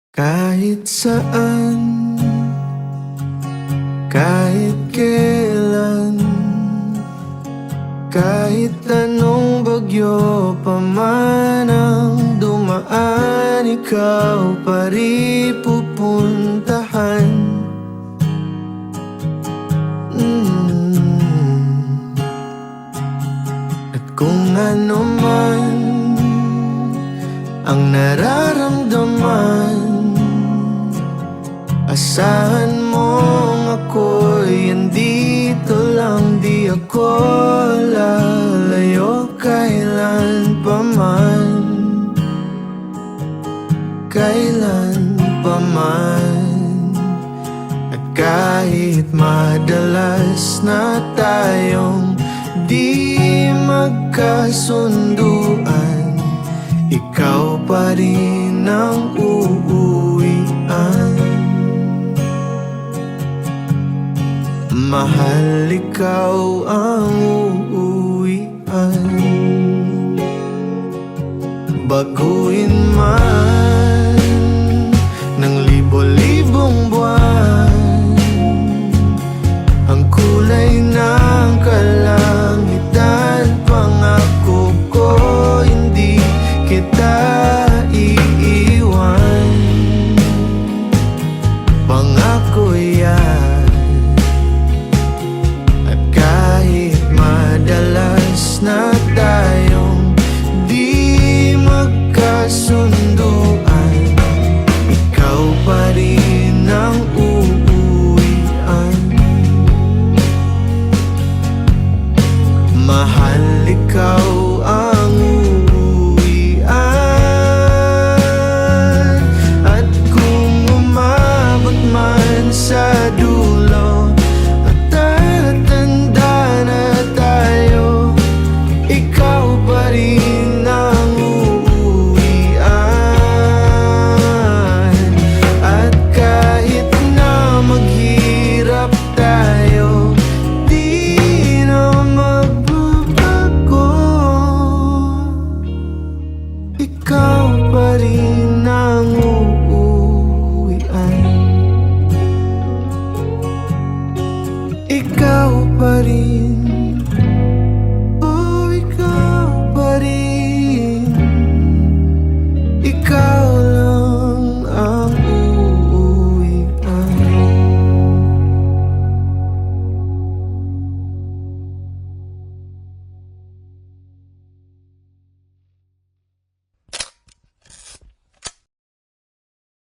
Kahit saan, kahit kailan, kahit anong bagyo pa man ang dumaan, ikaw pa rin pupuntahan. At kung ano man ang nararamdaman, asahan mong ako'y andito lang. Di ako lalayo kailan pa man, kailan pa man. At kahit madalas na tayong di magkasunduan, ikaw pa rin ang uuwian. Mahal, ikaw ang uuwian. Baguhin man